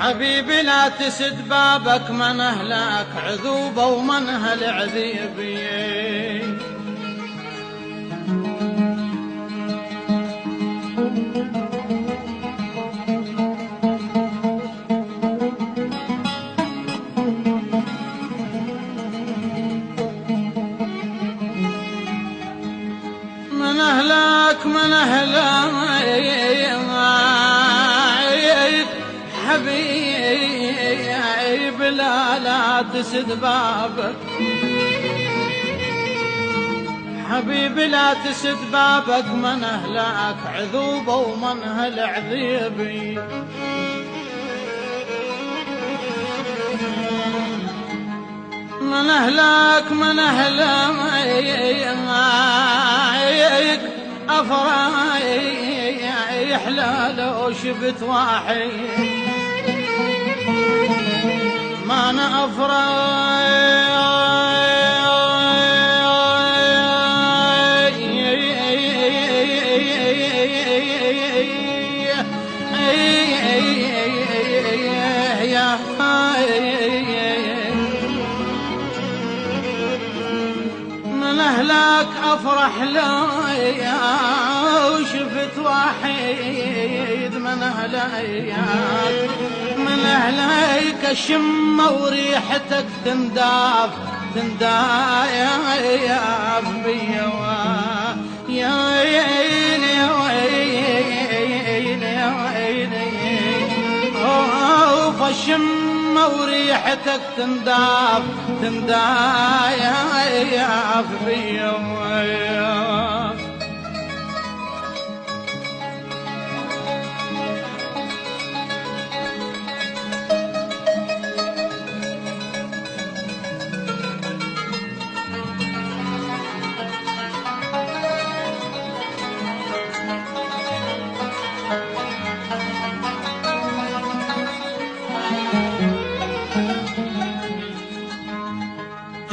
حبيبي لا تسد بابك من أهلك عذوبة ومن أهل عذيبي. من أهلك من أهلك حبيب لا تسد بابك. حبيبي لا تسد بابك من أهلك عذوبة ومن أهل عذيبي. من أهلك من أهلك أفرايح لا لو شفت واحد ما أنا من أهلك أفرح لو شفت واحد من أهلك من أهلك الشمة وريحتك تنداف بيا يا ويلي يا ويلي يا ويلي فالشمة وريحتك تنداف بيا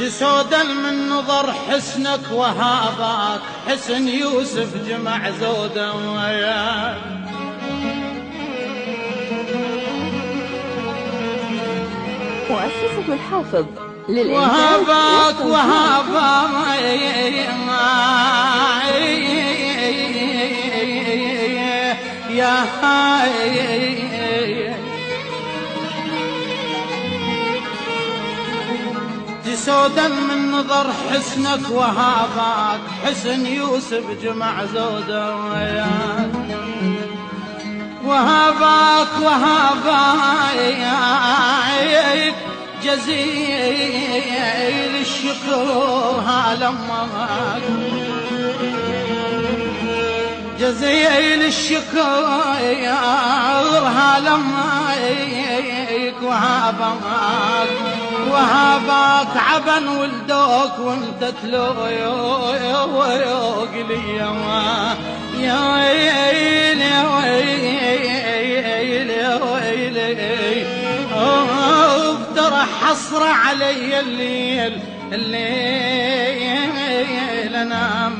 جسودا من نظر حسنك وهابك حسن يوسف جمع زودا وياك. مؤسسة الحافظ للإنتاج وهابك يا جسودا من نظر حسنك وهابك حسن يوسف جمع زودا وياك. وهابك جزيل الشكر هالمك جزيل الشكر هالمك وهابك عبن ولدوك وانت تلوق لي يا ويلي يا ويلي يا ويلي افترح حصر علي الليل انام.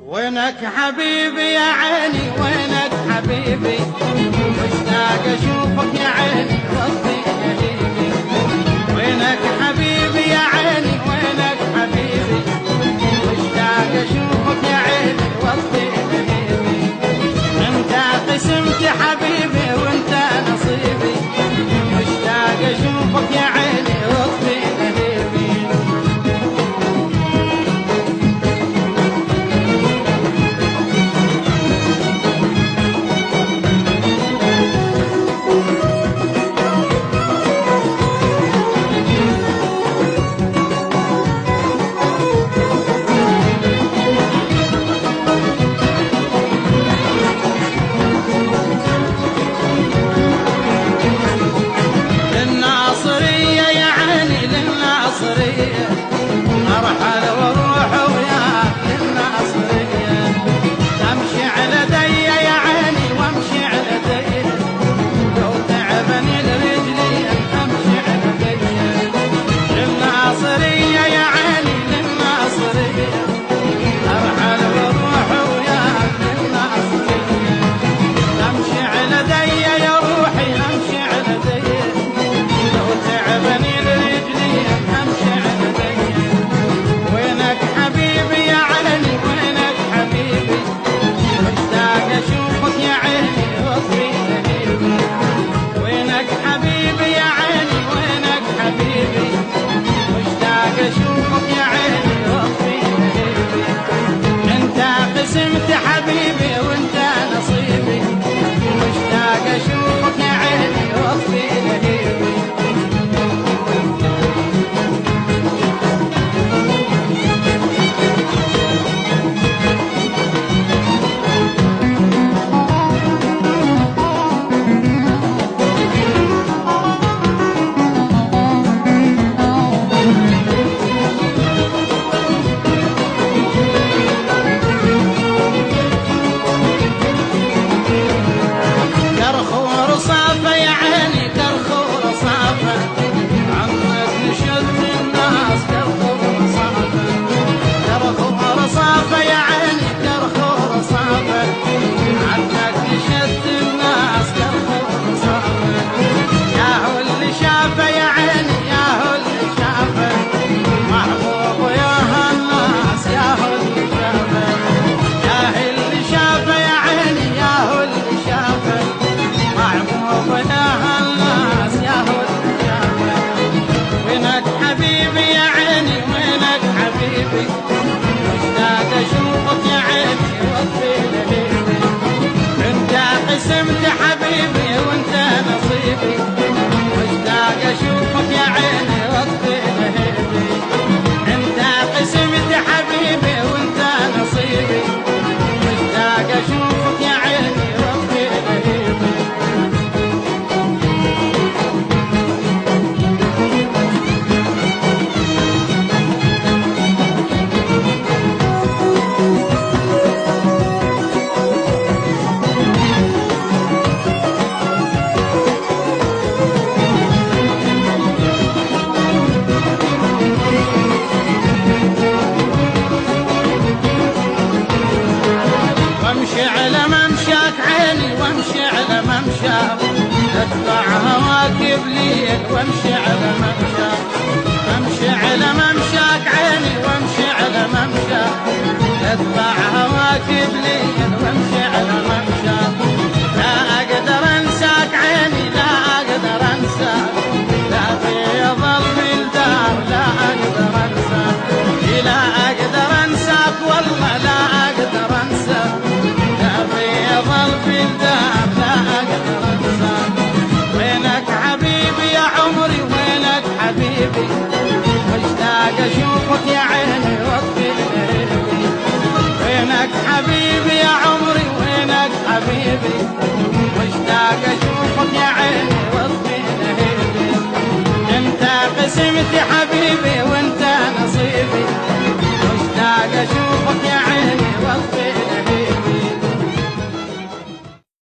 وينك حبيبي يا عيني وينك حبيبي مشتاق اشوفك يا عيني وسطي قلبي. وينك حبيبي يا عيني وينك حبيبي مشتاق اشوفك يا عيني وسطي قلبي. انت قسمت حبيبي وانت نصيبي مشتاق اشوفك يا عيني وسطي قلبي. اتبع هواك بليل وامشي على ممشاك، امشي على ممشاك عيني وامشي على ممشاك، اتبع هواك بليل وامشي على ممشاك، لا اقدر انساك عيني لا اقدر انساك، لا بيظل بالدار لا اقدر انساك، لا اقدر انساك والله لا اقدر انساك، لا بيظل بالدار لا اقدر انساك، وينك حبيبي يا عمري وينك حبيبي، مشتاق اشوفك يا عيني واطفي لهيبي، وينك حبيبي يا عمري وينك حبيبي، مشتاق اشوفك يا عيني واطفي لهيبي، انت قسمتي حبيبي وانت نصيبي، مشتاق اشوفك